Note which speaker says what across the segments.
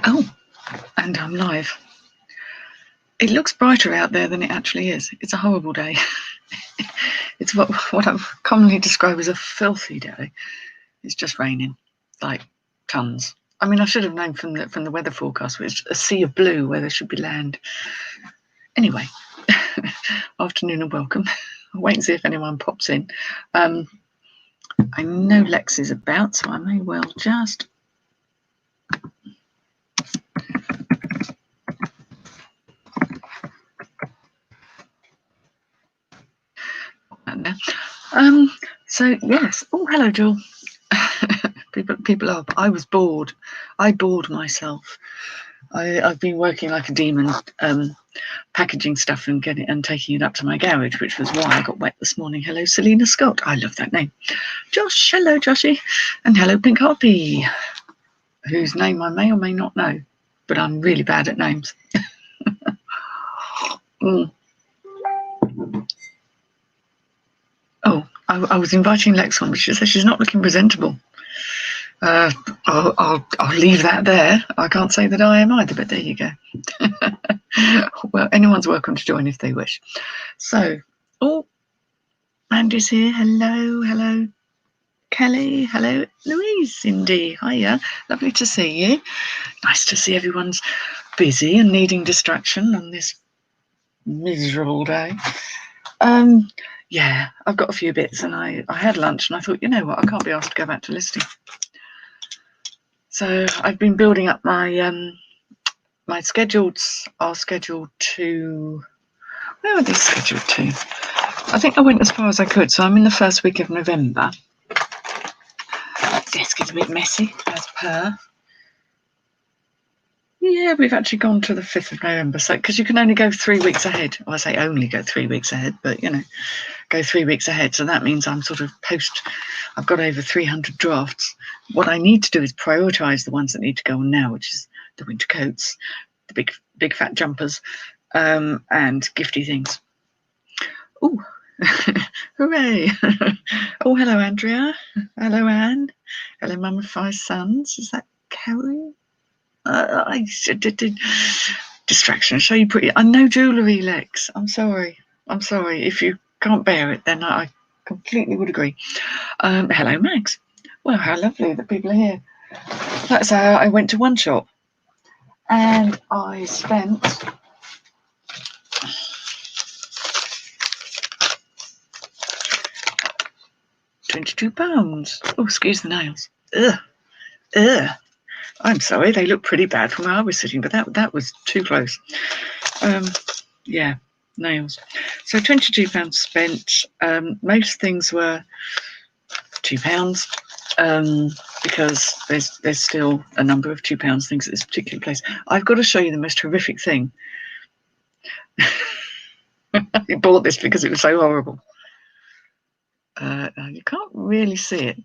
Speaker 1: Oh, and I'm live. It looks brighter out there than it actually is. It's a horrible day. It's what I've commonly described as a filthy day. It's just raining, like tons. I mean, I should have known from the weather forecast, which is a sea of blue where there should be land. Anyway, afternoon and welcome. I'll wait and see if anyone pops in. I know Lex is about, so I may well just... So yes. Oh, hello, Jill. people are. I was bored. I bored myself. I've been working like a demon, packaging stuff and taking it up to my garage, which was why I got wet this morning. Hello, Selena Scott. I love that name. Josh. Hello, Joshy. And hello, Pink Harpy, whose name I may or may not know, but I'm really bad at names. Oh, I was inviting Lex on, but she says she's not looking presentable. I'll leave that there. I can't say that I am either, but there you go. Well, anyone's welcome to join if they wish. So, oh, Mandy's here. Hello. Kelly, hello. Louise, Cindy, hiya. Lovely to see you. Nice to see everyone's busy and needing distraction on this miserable day. Yeah, I've got a few bits, and I had lunch, and I thought, you know what, I can't be asked to go back to listing. So I've been building up my my schedules are scheduled to... Where are they scheduled to? I think I went as far as I could, so I'm in the first week of November. Desk is a bit messy, as per. Yeah, we've actually gone to the 5th of November, so because you can only go 3 weeks ahead. Well, I say only go 3 weeks ahead, but you know, go 3 weeks ahead. So that means I'm sort of I've got over 300 drafts. What I need to do is prioritise the ones that need to go on now, which is the winter coats, the big fat jumpers, and gifty things. Ooh, hooray! Oh, hello, Andrea. Hello, Anne. Hello, Mum of 5 sons. Is that Carrie? I did distraction. Show you pretty. I know jewellery, Lex. I'm sorry. If you can't bear it, then I completely would agree. Hello, Max. Well, how lovely that people are here. That's how I went to one shop, and I spent £22. Oh, excuse the nails. Ugh. I'm sorry, they look pretty bad from where I was sitting, but that was too close. Yeah, nails. So £22 spent. Most things were £2 because there's still a number of £2 things at this particular place. I've got to show you the most horrific thing. I bought this because it was so horrible. You can't really see it.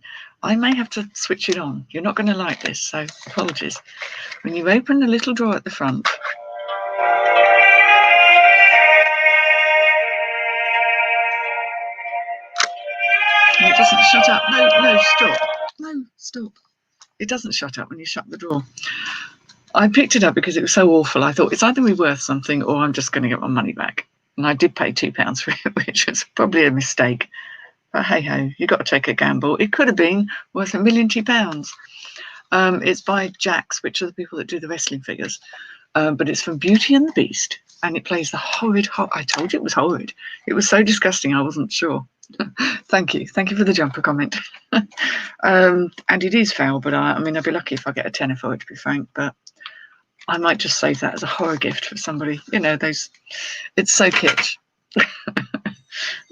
Speaker 1: I may have to switch it on. You're not going to like this, so apologies. When you open the little drawer at the front, and it doesn't shut up. No, stop. It doesn't shut up when you shut the drawer. I picked it up because it was so awful. I thought it's either be worth something or I'm just going to get my money back. And I did pay £2 for it, which was probably a mistake. But hey ho, you got to take a gamble. It could have been worth £1 million. It's by Jax, which are the people that do the wrestling figures. But it's from Beauty and the Beast, and it plays the horrid. I told you it was horrid. It was so disgusting. I wasn't sure. Thank you for the jumper comment. And it is foul, but I mean, I'd be lucky if I get a tenner for it, to be frank. But I might just save that as a horror gift for somebody. You know, it's so kitsch,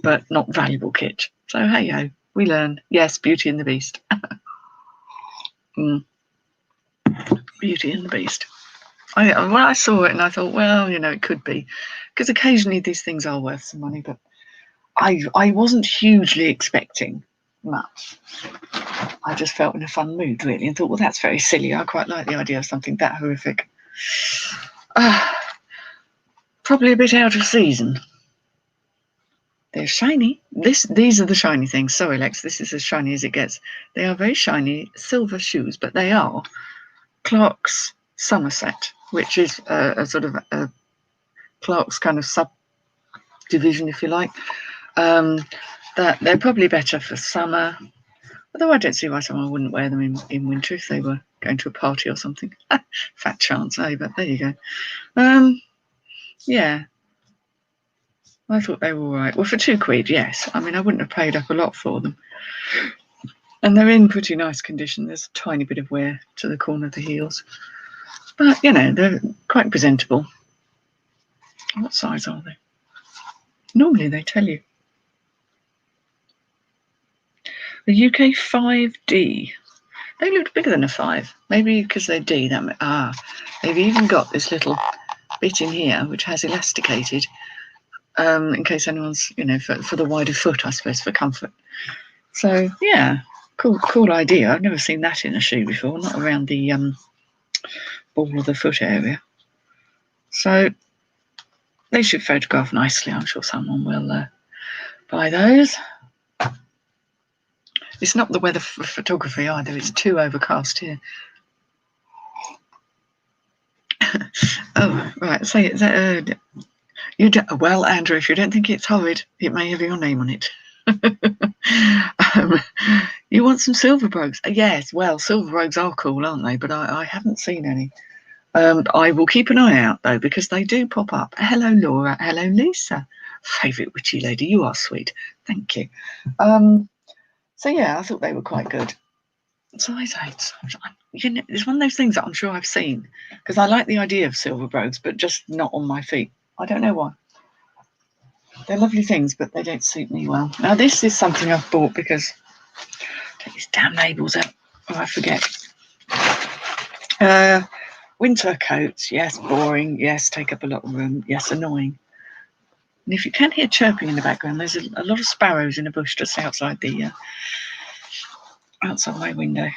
Speaker 1: but not valuable kitsch. So hey ho, we learn. Yes, Beauty and the Beast. Beauty and the Beast. I saw it and I thought, well, you know, it could be, because occasionally these things are worth some money, but I wasn't hugely expecting much. I just felt in a fun mood, really, and thought, well, that's very silly. I quite like the idea of something that horrific. Probably a bit out of season. They're shiny. These are the shiny things. Sorry, Lex, this is as shiny as it gets. They are very shiny silver shoes, but they are Clark's Somerset, which is a sort of a Clark's kind of subdivision, if you like. That they're probably better for summer, although I don't see why someone wouldn't wear them in winter if they were going to a party or something. Fat chance, eh? But there you go. Yeah, I thought they were all right. Well, for £2, yes. I mean, I wouldn't have paid up a lot for them. And they're in pretty nice condition. There's a tiny bit of wear to the corner of the heels. But, you know, they're quite presentable. What size are they? Normally they tell you. The UK 5D. They looked bigger than a 5. Maybe because they're D. They've even got this little bit in here which has elasticated in case anyone's, you know, for the wider foot, I suppose, for comfort. So, yeah, cool idea. I've never seen that in a shoe before, not around the ball of the foot area. So they should photograph nicely. I'm sure someone will buy those. It's not the weather for photography either. It's too overcast here. Oh, right. Say it. Well, Andrew, if you don't think it's horrid, it may have your name on it. You want some silver brogues? Yes, well, silver brogues are cool, aren't they? But I haven't seen any. I will keep an eye out, though, because they do pop up. Hello, Laura. Hello, Lisa. Favourite witchy lady. You are sweet. Thank you. So, yeah, I thought they were quite good. Size 8. You know, it's one of those things that I'm sure I've seen, because I like the idea of silver brogues, but just not on my feet. I don't know why. They're lovely things, but they don't suit me well. Now, this is something I've bought because... Take these damn labels out. Oh, I forget. Winter coats. Yes, boring. Yes, take up a lot of room. Yes, annoying. And if you can hear chirping in the background, there's a lot of sparrows in a bush just outside the outside my window.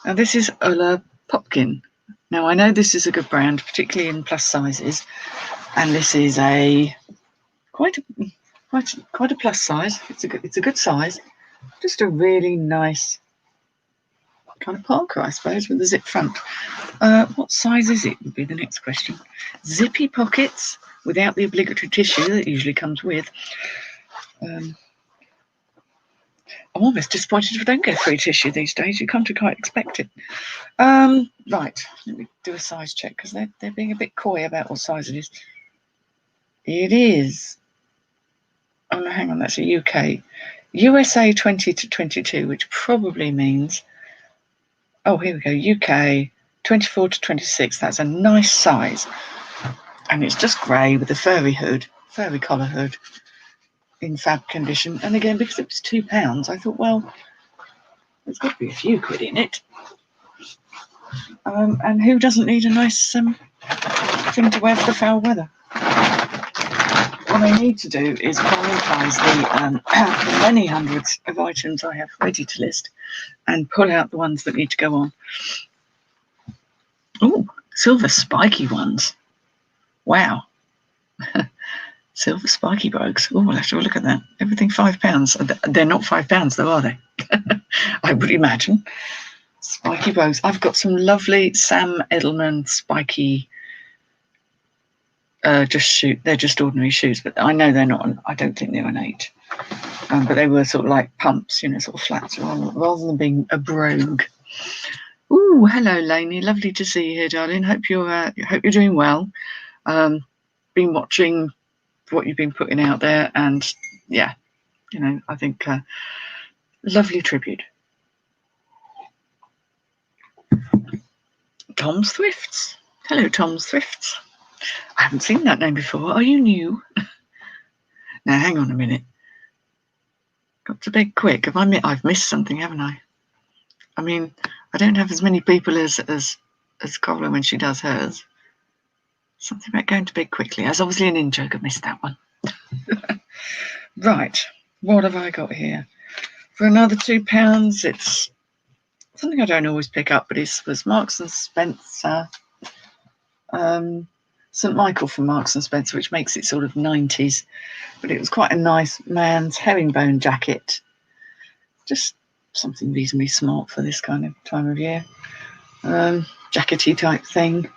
Speaker 1: Now, this is Ola Popkin. Now, I know this is a good brand, particularly in plus sizes, and this is a quite a plus size. It's a good size. Just a really nice kind of parker, I suppose, with a zip front. What size is it would be the next question. Zippy pockets without the obligatory tissue that usually comes with. I'm almost disappointed if I don't get free tissue these days. You come to quite expect it. Right, let me do a size check because they're being a bit coy about what size it is. It is. Oh no, hang on, that's a UK. USA 20 to 22, which probably means, oh, here we go, UK 24 to 26. That's a nice size. And it's just grey with a furry collar hood in fab condition. And again, because it was £2, I thought, well, there's got to be a few quid in it. And who doesn't need a nice thing to wear for the foul weather? What I need to do is prioritise the many hundreds of items I have ready to list and pull out the ones that need to go on. Oh, silver spiky ones. Wow. Silver spiky brogues. Oh, I'll have to have a look at that. Everything £5. They're not £5 though, are they? I would imagine. Spiky brogues. I've got some lovely Sam Edelman spiky they're just ordinary shoes, but I know they're not. I don't think they're an 8. But they were sort of like pumps, you know, sort of flats, rather than being a brogue. Ooh, hello, Lainey. Lovely to see you here, darling. Hope you're doing well. Been watching what you've been putting out there, and yeah, you know, I think lovely tribute. Tom's Thrifts. Hello, Tom's Thrifts. I haven't seen that name before. Are you new? Now, hang on a minute. Got to beg quick. I've missed something, haven't I? I mean, I don't have as many people as Cola when she does hers. Something about going to bed quickly. As obviously an in-joke, I missed that one. Right. What have I got here? For another £2, it's something I don't always pick up, but it was Marks and Spencer. St. Michael from Marks and Spencer, which makes it sort of 90s, but it was quite a nice man's herringbone jacket. Just something reasonably smart for this kind of time of year. jackety type thing.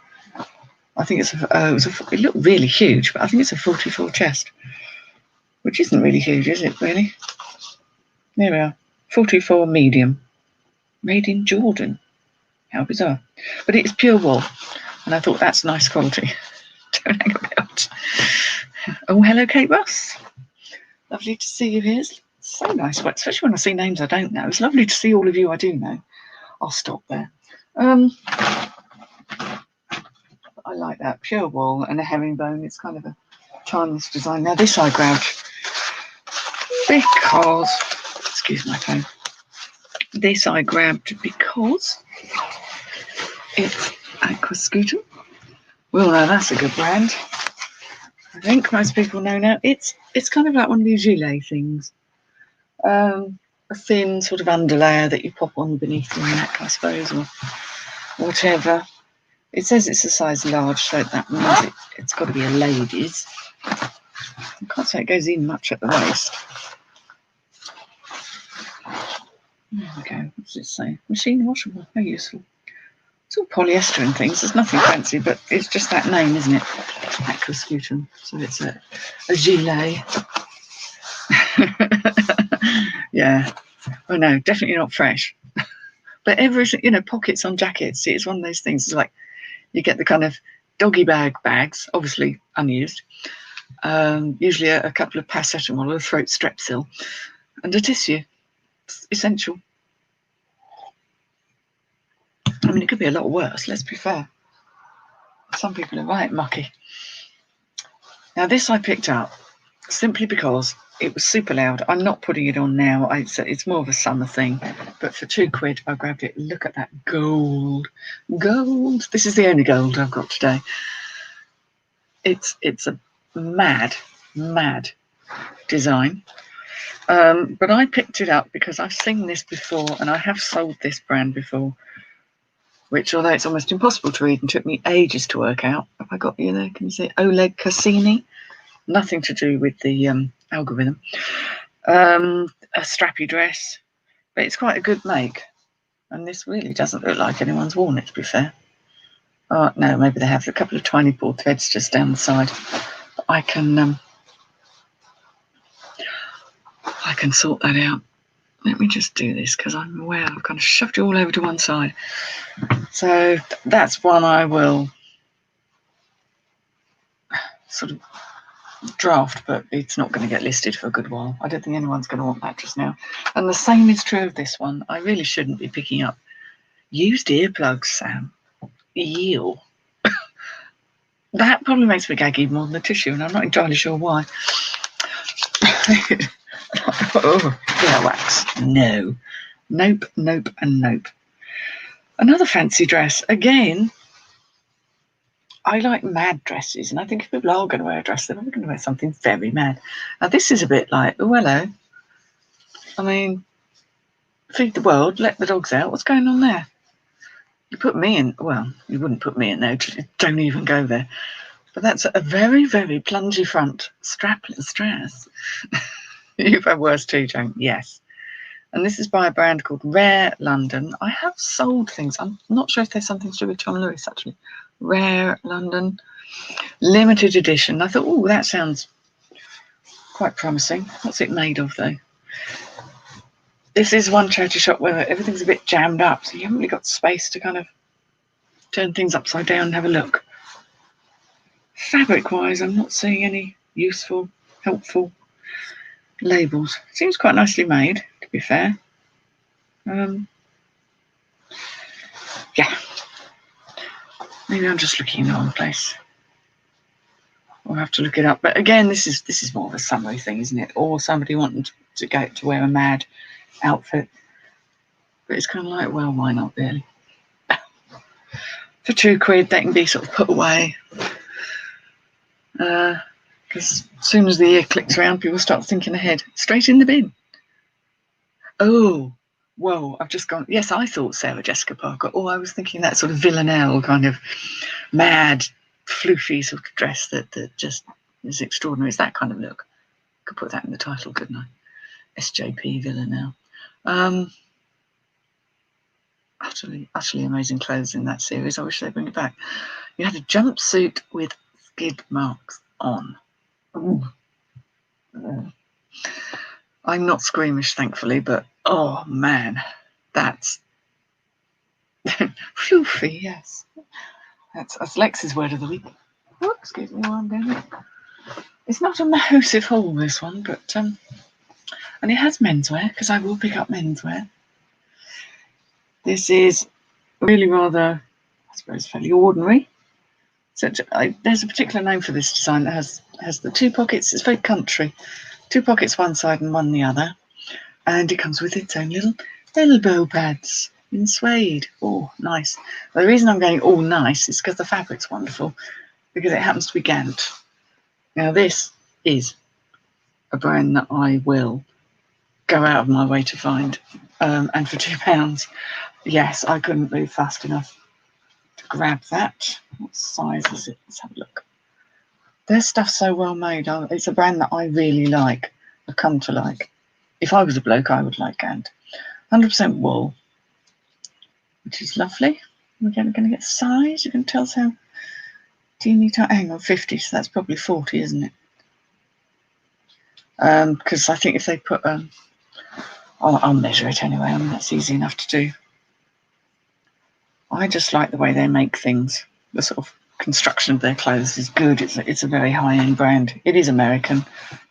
Speaker 1: I think it's it looked really huge, but I think it's a 44 chest, which isn't really huge, is it, really? There we are. 44 medium. Made in Jordan. How bizarre. But it's pure wool, and I thought that's nice quality. Don't hang about. Oh, hello, Kate Ross. Lovely to see you here. It's so nice, especially when I see names I don't know. It's lovely to see all of you I do know. I'll stop there. I like that. Pure wool and a herringbone. It's kind of a timeless design. Now, this I grabbed because... Excuse my phone. This I grabbed because it's Aquascutum. Well, now that's a good brand. I think most people know now. It's kind of like one of these gilet things. A thin sort of underlayer that you pop on beneath your neck, I suppose, or whatever. It says it's a size large, so that means it's got to be a lady's. I can't say it goes in much at the waist. There we go. What does it say? Machine washable. How useful. It's all polyester and things. There's nothing fancy, but it's just that name, isn't it? Aquascutum. So it's a gilet. Yeah. Oh no, definitely not fresh. But everything, pockets on jackets. See, it's one of those things. It's like you get the kind of doggy bags, obviously unused. Usually a couple of paracetamol or a throat strepsil, and a tissue. It's essential. I mean, it could be a lot worse, let's be fair. Some people are right mucky. Now, this I picked up simply because it was super loud. I'm not putting it on now. It's more of a summer thing. But for £2, I grabbed it. Look at that gold. Gold. This is the only gold I've got today. It's a mad design. But I picked it up because I've seen this before and I have sold this brand before, which, although it's almost impossible to read and took me ages to work out. Have I got you there? Can you see Oleg Cassini? Nothing to do with the algorithm. A strappy dress, but it's quite a good make. And this really doesn't look like anyone's worn it, to be fair. Oh, no, maybe they have a couple of tiny ball threads just down the side. But I can sort that out. Let me just do this because I'm aware I've kind of shoved it all over to one side. So that's one I will sort of draft, but it's not going to get listed for a good while. I don't think anyone's going to want that just now. And the same is true of this one. I really shouldn't be picking up used earplugs, Sam. Ew. That probably makes me gag even more than the tissue, and I'm not entirely sure why. Oh, earwax. No. Nope, nope, and nope. Another fancy dress. Again, I like mad dresses, and I think if people are going to wear a dress, they're probably going to wear something very mad. Now, this is a bit like, oh, hello. I mean, feed the world, let the dogs out. What's going on there? You put me in, well, you wouldn't put me in there. Don't even go there. But that's a very, very plungy front strapless dress. You've had worse too, Joan. Yes. And this is by a brand called Rare London. I have sold things. I'm not sure if there's something to do with John Lewis, actually. Rare London. Limited edition. I thought, oh, that sounds quite promising. What's it made of, though? This is one charity shop where everything's a bit jammed up, so you haven't really got space to kind of turn things upside down and have a look. Fabric-wise, I'm not seeing any useful, helpful labels. Seems quite nicely made, to be fair. Yeah. Maybe I'm just looking in the wrong place. We'll have to look it up. But again, this is more of a summery thing, isn't it? Or somebody wanting to go to wear a mad outfit. But it's kind of like, well, why not, really? For £2, they can be sort of put away. Because as soon as the year clicks around, people start thinking ahead. Straight in the bin. Oh, whoa, I've just gone. Yes, I thought Sarah Jessica Parker. Oh, I was thinking that sort of villanelle kind of mad, floofy sort of dress that just is extraordinary. It's that kind of look. Could put that in the title, couldn't I? SJP villanelle. utterly amazing clothes in that series. I wish they'd bring it back. You had a jumpsuit with skid marks on. Ooh. I'm not squeamish, thankfully, but oh man, that's floofy, yes. That's Lex's word of the week. Oh, excuse me while I'm doing it. It's not a massive haul, this one, but and it has menswear, because I will pick up menswear. This is really rather, I suppose, fairly ordinary. So there's a particular name for this design that has the two pockets. It's very country. Two pockets one side and one the other. And it comes with its own little elbow pads in suede. Oh, nice. Well, the reason I'm going all nice is because the fabric's wonderful, because it happens to be Gant. Now, this is a brand that I will go out of my way to find. And for £2, yes, I couldn't move fast enough to grab that. What size is it? Let's have a look. Their stuff's so well made. It's a brand that I really like. I've come to like. If I was a bloke, I would like Gant. 100% wool, which is lovely. We're going to get size. You can tell us how teeny tiny. Hang on, 50. So that's probably 40, isn't it? Because I think if they put I'll measure it anyway. I mean, that's easy enough to do. I just like the way they make things. The sort of construction of their clothes is good. It's a very high-end brand. It is American,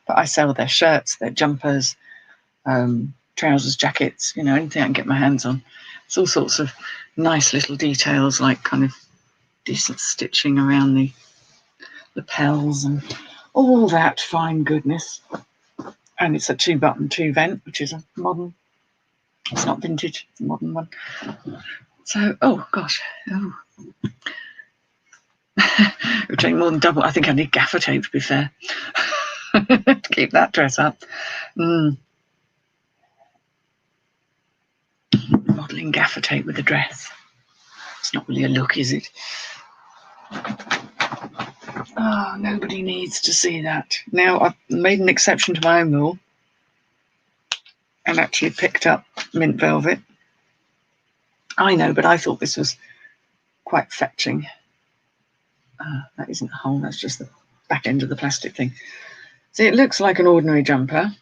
Speaker 1: but I sell their shirts, their jumpers, trousers, jackets, anything I can get my hands on. It's all sorts of nice little details, like kind of decent stitching around the lapels and all that fine goodness. And it's a 2-button 2-vent, which is a modern. It's not vintage, it's a modern one. So, oh gosh, it would take more than double. I think I need gaffer tape, to be fair, to keep that dress up. Modelling gaffer tape with a dress. It's not really a look, is it? Oh, nobody needs to see that. Now, I've made an exception to my own rule and actually picked up mint velvet. I know, but I thought this was quite fetching. That isn't a hole, that's just the back end of the plastic thing. See, it looks like an ordinary jumper,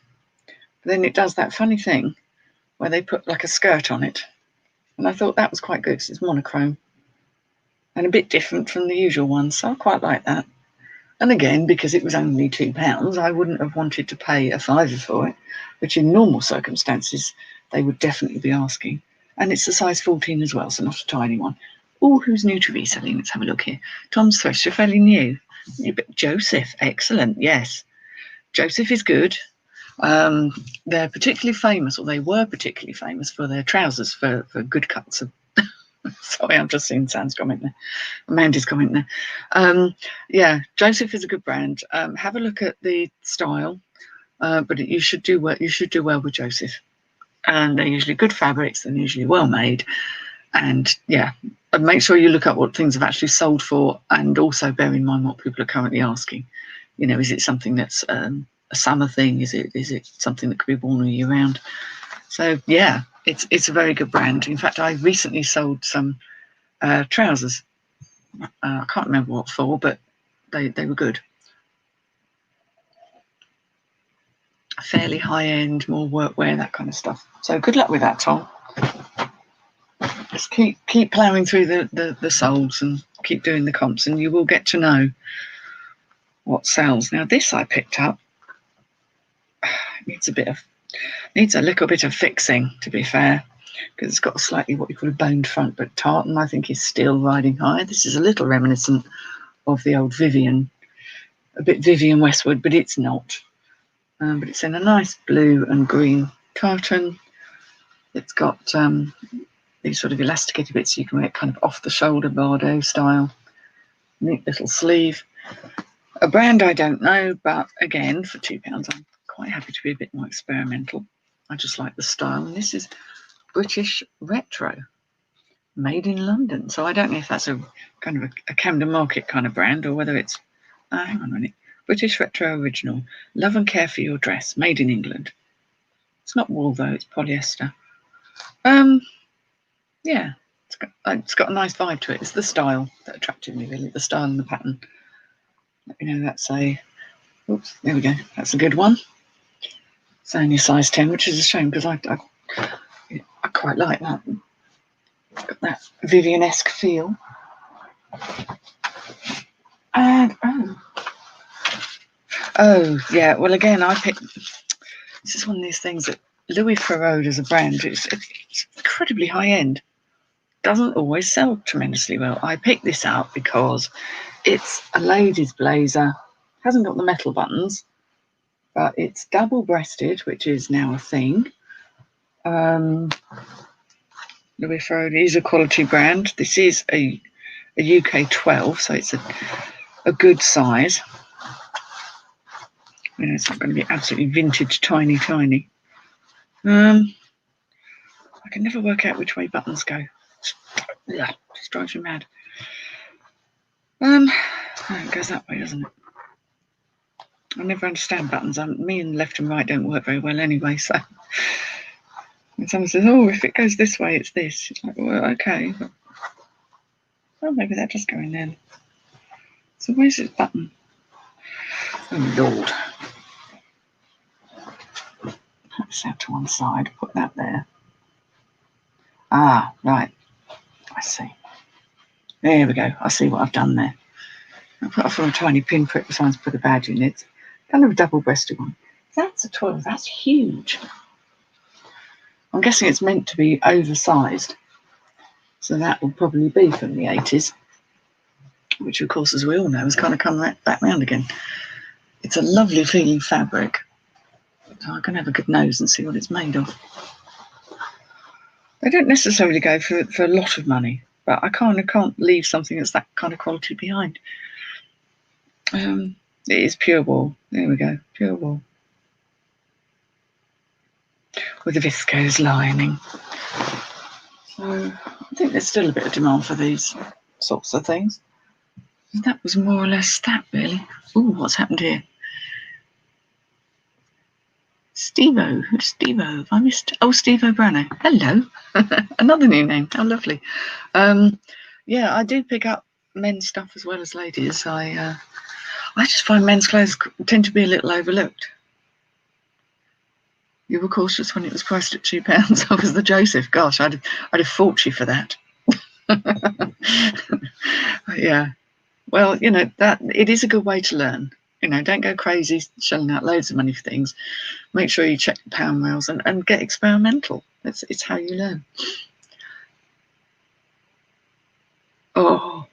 Speaker 1: but then it does that funny thing where they put like a skirt on it. And I thought that was quite good because it's monochrome and a bit different from the usual ones, so I quite like that. And again, because it was only £2, I wouldn't have wanted to pay a £5 for it, which in normal circumstances they would definitely be asking. And it's a size 14 as well, so not a tiny one. Oh, who's new to reselling? Let's have a look here. Tom's Thresh, you're fairly new. Joseph, excellent, yes. Joseph is good. They're particularly famous, or they were particularly famous for their trousers, for good cuts of. Sorry, I'm just seeing Sam's comment there. Amanda's comment there. Yeah, Joseph is a good brand. Have a look at the style, but you should do well. You should do well with Joseph, and they're usually good fabrics and usually well made. And yeah, and make sure you look up what things have actually sold for, and also bear in mind what people are currently asking. Is it something that's a summer thing? Is it something that could be worn all year round? So yeah, it's a very good brand. In fact, I recently sold some trousers. I can't remember what for, but they were good. Fairly high end, more workwear, that kind of stuff. So good luck with that, Tom. Just keep ploughing through the solds and keep doing the comps, and you will get to know what sells. Now this I picked up. Needs a little bit of fixing, to be fair, because it's got slightly what you call a boned front, but tartan I think is still riding high. This is a little reminiscent of the old Vivian, a bit Vivian Westwood, but it's not. But it's in a nice blue and green tartan. It's got these sort of elasticated bits, so you can wear it kind of off the shoulder Bardo style. Neat little sleeve. A brand I don't know, but again, for £2, I'm quite happy to be a bit more experimental. I just like the style. And this is British Retro, made in London. So I don't know if that's a kind of a Camden Market kind of brand, or whether it's, hang on a minute, British Retro Original, love and care for your dress, made in England. It's not wool though, it's polyester. Yeah, It's got a nice vibe to it. It's the style that attracted me, really. The style and the pattern. Let me know that's a... Oops, there we go. That's a good one. It's only a size 10, which is a shame because I quite like that. It's got that Vivian-esque feel. And, oh, yeah. Well, again, I picked... This is one of these things that Louis Farode as a brand, it's incredibly high-end. Doesn't always sell tremendously well. I picked this out because it's a ladies' blazer. Hasn't got the metal buttons, but it's double-breasted, which is now a thing. Louis Farode is a quality brand. This is a UK 12, so it's a good size. You know, it's not going to be absolutely vintage, tiny. I can never work out which way buttons go. Yeah, just drives me mad. It goes that way, doesn't it? I never understand buttons. Me and left and right don't work very well anyway, so when someone says, oh, if it goes this way, it's this. It's like, well, okay. But, well, maybe that does go in then. So where's this button? Oh, Lord. Put this out to one side, put that there. Ah, right. I see. There we go. I see what I've done there. I put off on a tiny pinprick for someone to put a badge in it. Kind of a double-breasted one. That's a 12. That's huge. I'm guessing it's meant to be oversized. So that will probably be from the 80s. Which, of course, as we all know, has kind of come back round again. It's a lovely feeling fabric. So I can have a good nose and see what it's made of. They don't necessarily go for a lot of money, but I can't leave something that's that kind of quality behind. It is pure wool. There we go, pure wool. With a viscose lining. So I think there's still a bit of demand for these sorts of things. And that was more or less that, really. Ooh, what's happened here? Steve-O. Who's Steve-O? Have I missed? Oh, Steve O'Brano. Hello. Another new name. How lovely. Yeah, I do pick up men's stuff as well as ladies. I just find men's clothes tend to be a little overlooked. You were cautious when it was priced at £2. I was the Joseph. Gosh, I'd have fought you for that. Yeah. Well, you know, that it is a good way to learn. You know, don't go crazy shelling out loads of money for things. Make sure you check the pound rails and get experimental. It's how you learn. Oh,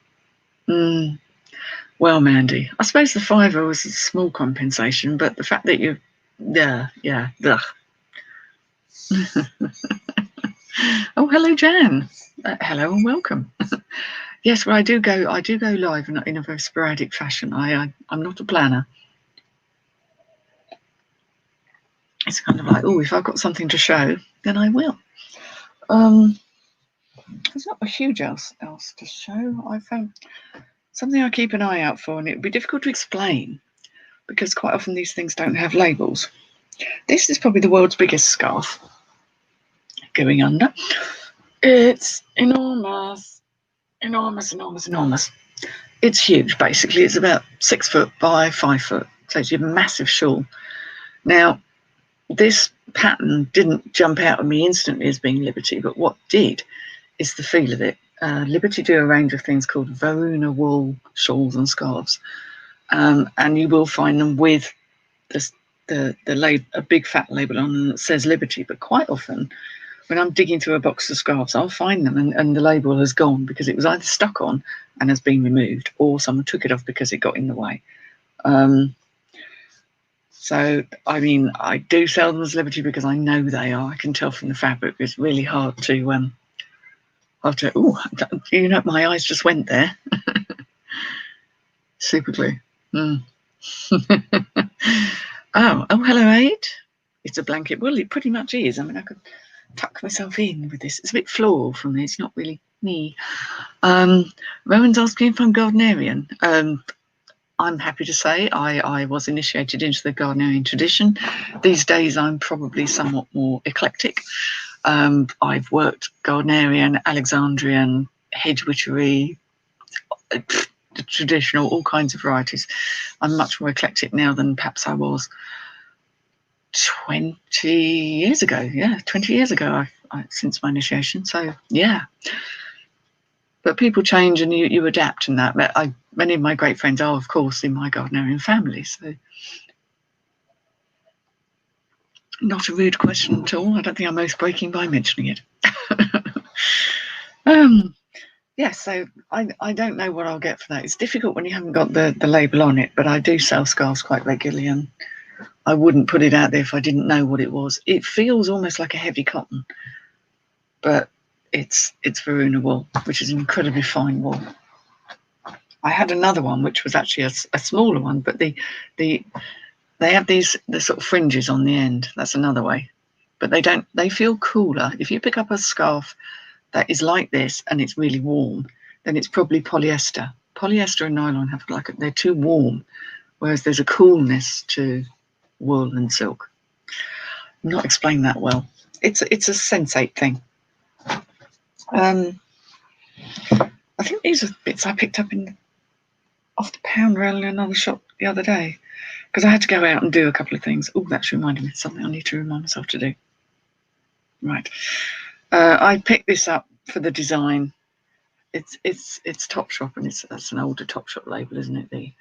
Speaker 1: well, Mandy, I suppose the £5 was a small compensation, but the fact that yeah. Oh, hello, Jan. Hello and welcome. Yes, well, I do go live in a very sporadic fashion. I'm not a planner. It's kind of like, oh, if I've got something to show, then I will. There's not a huge else to show. I found something I keep an eye out for, and it would be difficult to explain because quite often these things don't have labels. This is probably the world's biggest scarf going under. It's enormous. It's huge, basically. It's about 6 foot by 5 foot. So it's a massive shawl. Now, this pattern didn't jump out at me instantly as being Liberty, but what did is the feel of it. Liberty do a range of things called Varuna wool shawls and scarves. And you will find them with a big fat label on them that says Liberty, but quite often when I'm digging through a box of scarves, I'll find them and the label has gone because it was either stuck on and has been removed or someone took it off because it got in the way. So, I mean, I do sell them as Liberty because I know they are. I can tell from the fabric. It's really hard to oh, you know, my eyes just went there. Super glue. Oh, hello, Aid. It's a blanket. Well, it pretty much is. I mean, I could tuck myself in with this. It's a bit floral from me. It's not really me. Rowan's asking if I'm Gardnerian. I'm happy to say I was initiated into the Gardnerian tradition. These days, I'm probably somewhat more eclectic. I've worked Gardnerian, Alexandrian, Hedge-Witchery, the traditional, all kinds of varieties. I'm much more eclectic now than perhaps I was 20 years ago. Yeah, 20 years ago since my initiation. So yeah. But people change and you adapt and that. But many of my great friends are, of course, in my Gardnerian family. So not a rude question at all. I don't think I'm oath-breaking by mentioning it. Yeah, so I don't know what I'll get for that. It's difficult when you haven't got the label on it, but I do sell scarves quite regularly, and I wouldn't put it out there if I didn't know what it was. It feels almost like a heavy cotton, but it's Varuna wool, which is an incredibly fine wool. I had another one which was actually a smaller one, but they have the sort of fringes on the end. That's another way, but they feel cooler. If you pick up a scarf that is like this and it's really warm, then it's probably polyester. Polyester and nylon have they're too warm, whereas there's a coolness to wool and silk. I'm not explained that well. It's a sensate thing. I think these are bits I picked up off the pound rail in another shop the other day, because I had to go out and do a couple of things. Oh, that's reminded me of something I need to remind myself to do. Right. I picked this up for the design. It's Topshop, and that's an older Topshop label, isn't it? The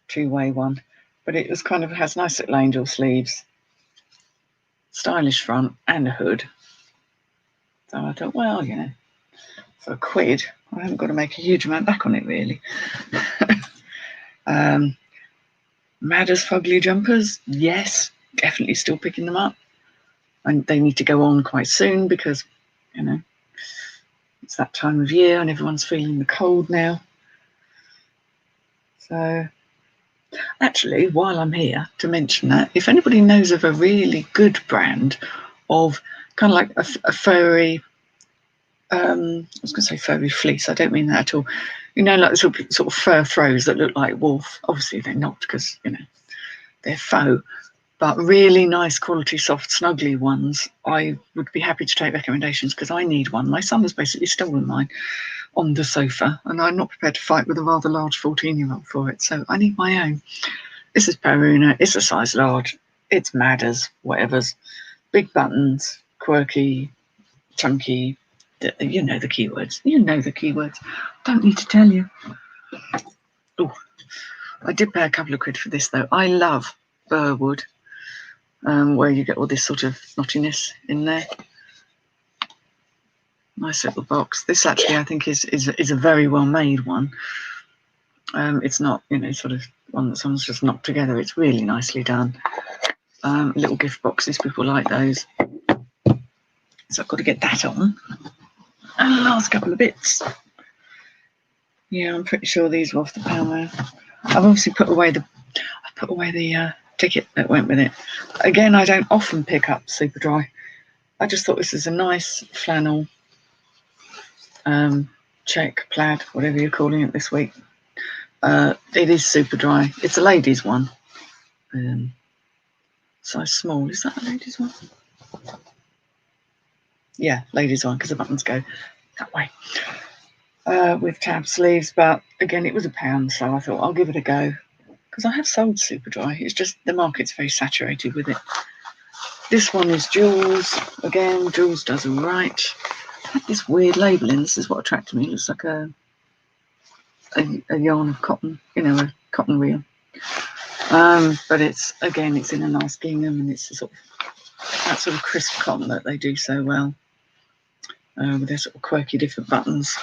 Speaker 1: two-way one. But it was has nice little angel sleeves, stylish front, and a hood. So I thought, well, for £1, I haven't got to make a huge amount back on it, really. Madders Fugly jumpers, yes, definitely still picking them up. And they need to go on quite soon because, it's that time of year and everyone's feeling the cold now. So, actually, while I'm here to mention that, if anybody knows of a really good brand of kind of like a furry, I was going to say furry fleece, I don't mean that at all. Like the sort of fur throws that look like wolf. Obviously, they're not because, they're faux. But really nice quality, soft, snuggly ones, I would be happy to take recommendations because I need one. My son has basically stolen mine on the sofa, and I'm not prepared to fight with a rather large 14-year-old for it, so I need my own. This is Peruna. It's a size large. It's Madders, whatever's. Big buttons, quirky, chunky. You know the keywords. Don't need to tell you. Oh, I did pay a couple of quid for this, though. I love Burwood. Where you get all this sort of knottiness in there. Nice little box. This actually, I think, is a very well made one. It's not, sort of one that someone's just knocked together. It's really nicely done. Little gift boxes, people like those. So I've got to get that on. And the last couple of bits. Yeah, I'm pretty sure these were off the pound rail. I've obviously put away the ticket that went with it. Again, I don't often pick up Superdry. I just thought this is a nice flannel, check, plaid, whatever you're calling it this week. It is Superdry. It's a ladies' one. Size small. Is that a ladies' one? Yeah, ladies' one, because the buttons go that way. With tab sleeves, but again, it was £1, so I thought I'll give it a go. Because I have sold Superdry, it's just the market's very saturated with it. This one is Jules. Again, Jules does all right. It had this weird labelling. This is what attracted me. It looks like a yarn of cotton, a cotton reel. But it's in a nice gingham, and it's that sort of crisp cotton that they do so well. With their sort of quirky different buttons,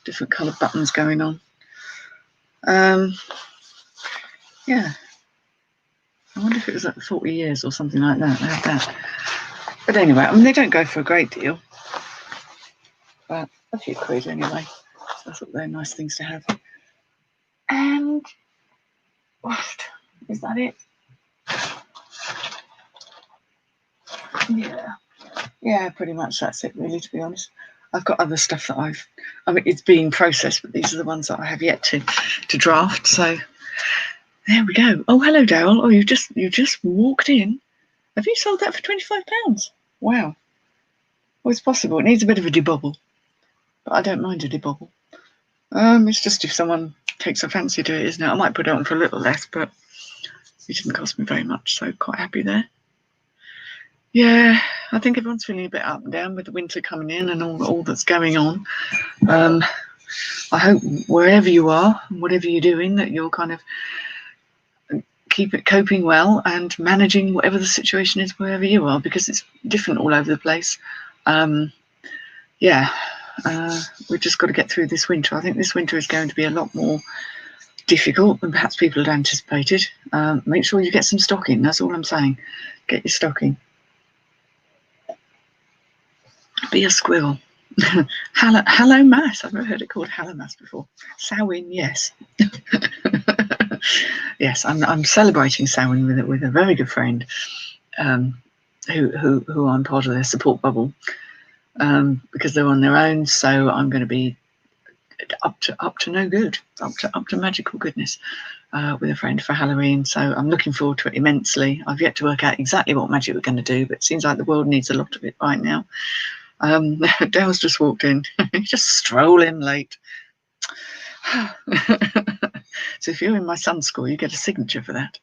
Speaker 1: different coloured buttons going on. Yeah. I wonder if it was like 40 years or something like that. They had that. But anyway, they don't go for a great deal. But a few quid anyway. So I thought they're nice things to have. And what? Is that it? Yeah. Yeah, pretty much that's it really, to be honest. I've got other stuff that it's being processed, but these are the ones that I have yet to draft. So there we go. Oh, hello, Daryl. Oh, you just walked in. Have you sold that for £25? Wow. Well, it's possible. It needs a bit of a debobble, but I don't mind a debobble. It's just if someone takes a fancy to it, isn't it? I might put it on for a little less, but it didn't cost me very much, so quite happy there. Yeah, I think everyone's feeling a bit up and down with the winter coming in and all that's going on. I hope wherever you are, whatever you're doing, that you're kind of keep it coping well and managing whatever the situation is wherever you are, because it's different all over the place. We've just got to get through this winter. I think this winter is going to be a lot more difficult than perhaps people had anticipated. Make sure you get some stocking. That's all I'm saying. Get your stocking. Be a squirrel. Hello Mass. I've never heard it called Hello Mass before. Samhain, yes. Yes, I'm celebrating Samhain with a very good friend, who I'm part of their support bubble, because they're on their own. So I'm going to be up to no good, up to magical goodness, with a friend for Halloween. So I'm looking forward to it immensely. I've yet to work out exactly what magic we're going to do, but it seems like the world needs a lot of it right now. Dale's just walked in. He's just strolling late. So if you're in my son's school, you get a signature for that.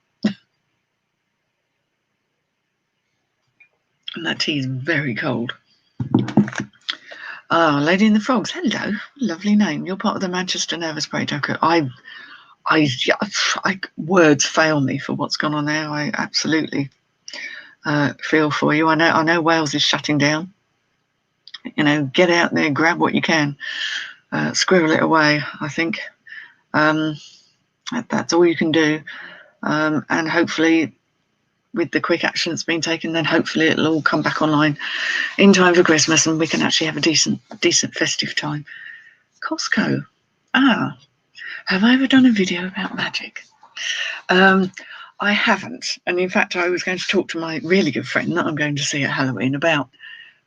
Speaker 1: And that tea is very cold. Lady in the Frogs. Hello, lovely name. You're part of the Manchester Nervous Breakdown. Words fail me for what's gone on there. I absolutely feel for you. I know Wales is shutting down. You know, get out there, grab what you can, squirrel it away. I think that's all you can do, and hopefully, with the quick action that's been taken, then hopefully it'll all come back online in time for Christmas, and we can actually have a decent festive time. Costco. Have I ever done a video about magic? I haven't, and in fact, I was going to talk to my really good friend that I'm going to see at Halloween about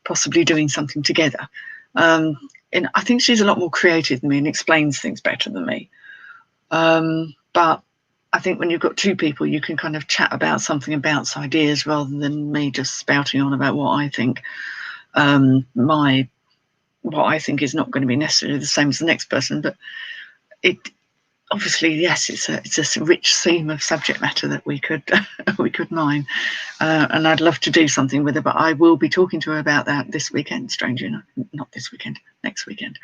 Speaker 1: possibly doing something together. And I think she's a lot more creative than me and explains things better than me. But I think when you've got two people, you can kind of chat about something, about ideas, rather than me just spouting on about what I think. What I think is not going to be necessarily the same as the next person, but it obviously, yes, it's a rich seam of subject matter that we could mine, and I'd love to do something with her. But I will be talking to her about that this weekend. Strangely enough, not this weekend, next weekend.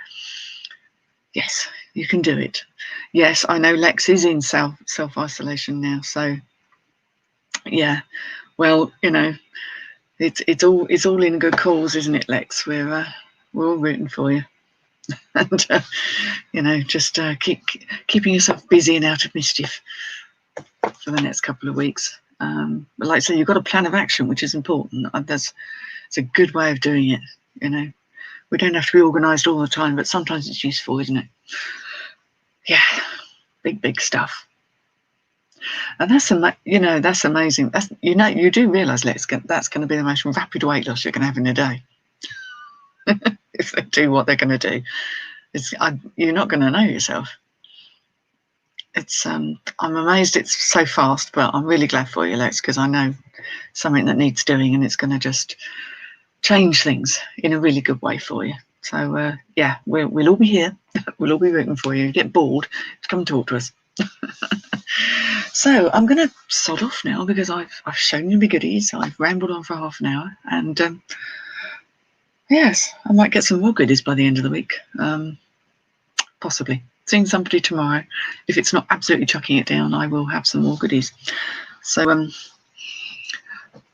Speaker 1: Yes, you can do it. Yes, I know Lex is in self-isolation now, so yeah. Well, you know, it's all in a good cause, isn't it, Lex? We're all rooting for you. And you know, just keeping yourself busy and out of mischief for the next couple of weeks. But like I say, you've got a plan of action, which is important. It's a good way of doing it. You know, we don't have to be organised all the time, but sometimes it's useful, isn't it? Yeah, big stuff. And that's amazing. You do realise that's going to be the most rapid weight loss you're going to have in a day. If they do what they're going to do, you're not going to know yourself. I'm amazed it's so fast, but I'm really glad for you, Lex, because I know something that needs doing, and it's going to just change things in a really good way for you. So yeah, we'll all be here. We'll all be rooting for you. Get bored, come and talk to us. So I'm going to sod off now, because I've shown you my goodies. I've rambled on for half an hour, and yes, I might get some more goodies by the end of the week. Possibly seeing somebody tomorrow. If it's not absolutely chucking it down, I will have some more goodies. So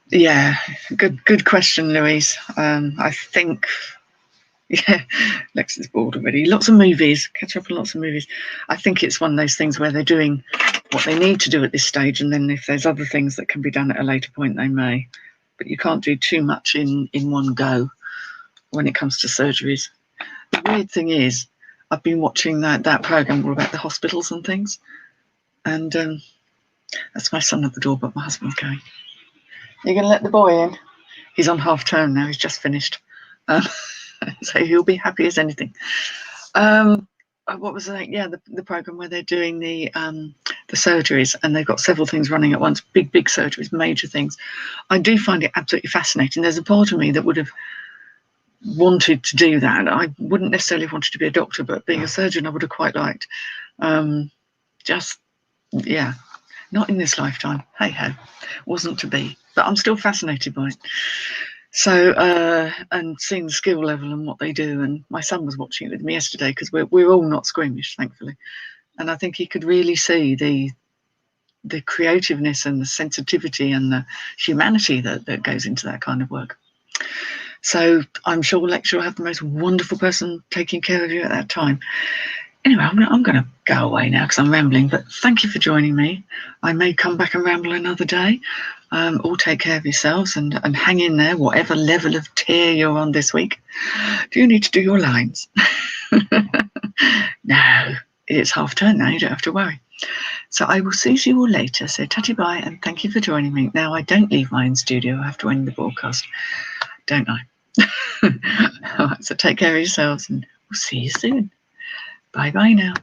Speaker 1: yeah, good question, Louise. I think, yeah, Lex is bored already. Lots of movies, catch up on lots of movies. I think it's one of those things where they're doing what they need to do at this stage, and then if there's other things that can be done at a later point, they may. But you can't do too much in one go when it comes to surgeries. The weird thing is, I've been watching that program all about the hospitals and things, and that's my son at the door, but my husband's going. You're going to let the boy in? He's on half term now. He's just finished, so he'll be happy as anything. What was that? Yeah, the program where they're doing the surgeries, and they've got several things running at once. Big surgeries, major things. I do find it absolutely fascinating. There's a part of me that would have wanted to do that. I wouldn't necessarily wanted to be a doctor, but being a surgeon I would have quite liked. Just, yeah, not in this lifetime. Hey ho, wasn't to be, but I'm still fascinated by it. So, and seeing the skill level and what they do, and my son was watching it with me yesterday because we're all not squeamish, thankfully, and I think he could really see the creativeness and the sensitivity and the humanity that goes into that kind of work. So I'm sure Lecture will have the most wonderful person taking care of you at that time. Anyway, I'm going to go away now because I'm rambling, but thank you for joining me. I may come back and ramble another day. All take care of yourselves and hang in there, whatever level of tear you're on this week. Do you need to do your lines? No, it's half term now, you don't have to worry. So I will see you all later. So tatty bye and thank you for joining me. Now I don't leave my own studio. I have to end the broadcast, don't I? All right, so take care of yourselves and we'll see you soon. Bye bye now.